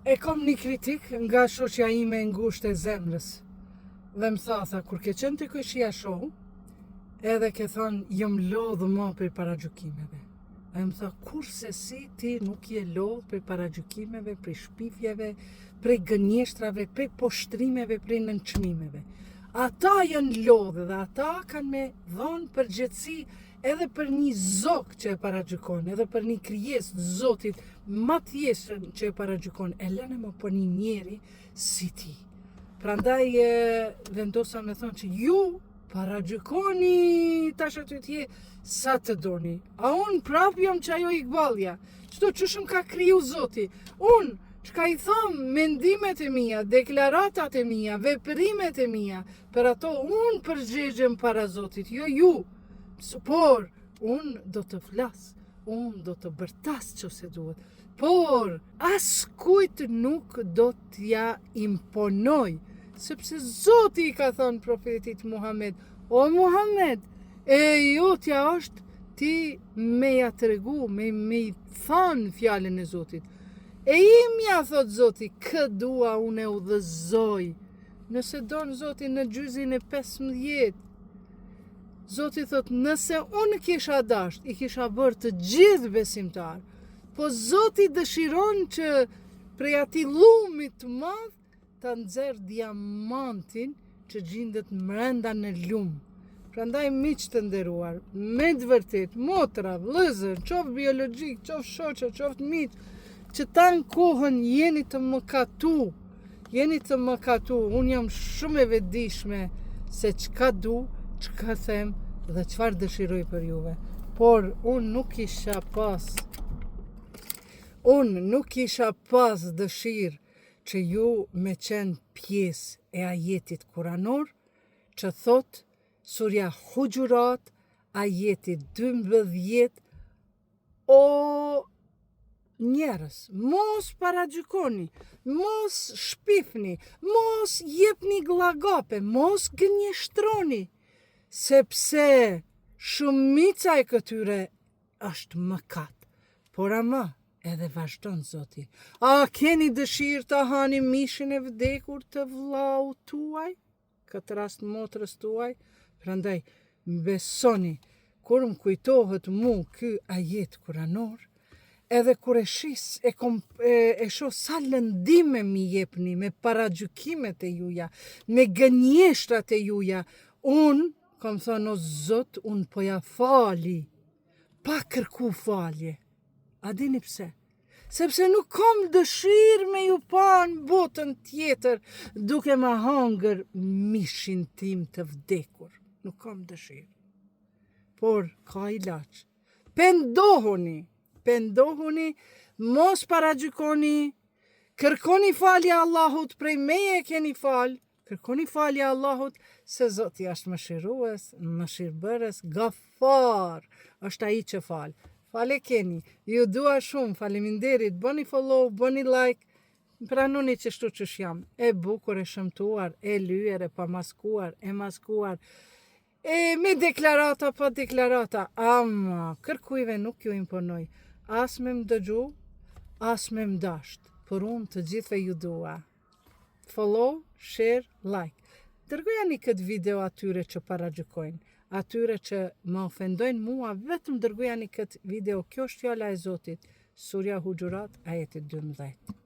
E kom një kritik nga shoqja ime e ngushtë e zemrës. Dhe më tha, kur ke qenë të këshia show, edhe ke thonë, jëm lodhë më për paragjykimeve. E më tha, kurse si ti nuk je lodhë për paragjykimeve, për shpifjeve, për gënjeshtrave, për poshtrimeve, për nënçmimeve. Ata janë lodhë dhe ata kanë me dhonë përgjegjësi edhe për një zog që e paragjykon, edhe për një krijes zotit ma thjeshtë që e paragjykon, e lënë më për një njeri si ti. Prandaj vendosa me thonë që ju paragjykoni tash aty tje sa të doni. A unë prap jam që ajo Iqbalja, qëto qëshëm ka kriju zoti. Unë çka i thom mendimet e mia, deklaratat e mia, veprimet e mia, për ato unë përgjigjem para Zotit, jo ju. Por unë do të flas, unë do të bërtas çose duhet. Por as kujt nuk do t'ja imponoj, sepse Zoti i ka thënë profetit Muhammed, o Muhammed, e jotja është ti me ja tregu, me i thënë fjalën e Zotit. E imja, thot Zoti, kë dua unë e udhëzoj. Nëse donë Zoti në gjyzin e 15, Zoti thot, nëse unë kisha dasht, i kisha bërë të gjithë besimtar, po Zoti dëshiron që prej ati lumit të madh të nxjerrë diamantin që gjendet mrenda në lum. Prandaj miq të nderuar, me të vërtet, motra, vëllezër, qoftë biologjik, qoftë shoqë, qoftë miq, që tanë kohën jeni të mëkatu, unë jam shumë e vetëdijshme se çka du, çka them dhe çfarë dëshiroj për juve. Por unë nuk kisha pas dëshirë që ju me qenë pjesë e ajetit kuranor, që thot Surja Huxhurat, ajeti 12, o njerës, mos paragjykoni, mos shpifni, mos jepni glagape, mos gënjeshtroni, sepse shumica e këtyre është mëkat. Por ama, edhe vazhdon Zoti. A keni dëshirë të hani mishin e vdekur të vllaut tuaj? Këtë rast motrës tuaj? Prandaj, besoni, kur më kujtohet mu ky ajet kuranor, edhe kur e shis, e shoh sa lëndime mi jepni me paragjykimet e juja, me gënjeshtrat e juja, unë, kam thënë, o Zot, unë po ja fali, pa kërku falje. A dini pse? Sepse nuk kam dëshirë me ju pa në botën tjetër, duke ma hangër mishin tim të vdekur. Nuk kam dëshirë. Por, ka ilaç. Pendohuni, mos paragjykoni, kërkoni falje Allahut, prej meje e keni falë, kërkoni falje Allahut, se Zoti është mëshirues, mëshirbërës, gafar, është ai që falë. Fale keni, ju dua shumë, faleminderit, bëni follow, bëni like, pranoni që shtu që jam, e bukur, e shëmtuar, e lyer, e pamaskuar, e maskuar, e me deklarata, pa deklarata, ama kërkujve nuk ju imponoj, as me më dëgju, as me më dasht, por unë të gjithve ju dua. Follow, share, like. Dërgojani këtë video atyre që paragjykojnë, atyre që më ofendojnë mua, vetëm dërgojani këtë video, kjo është fjala e Zotit, Surja Huxhurat, ajeti 12.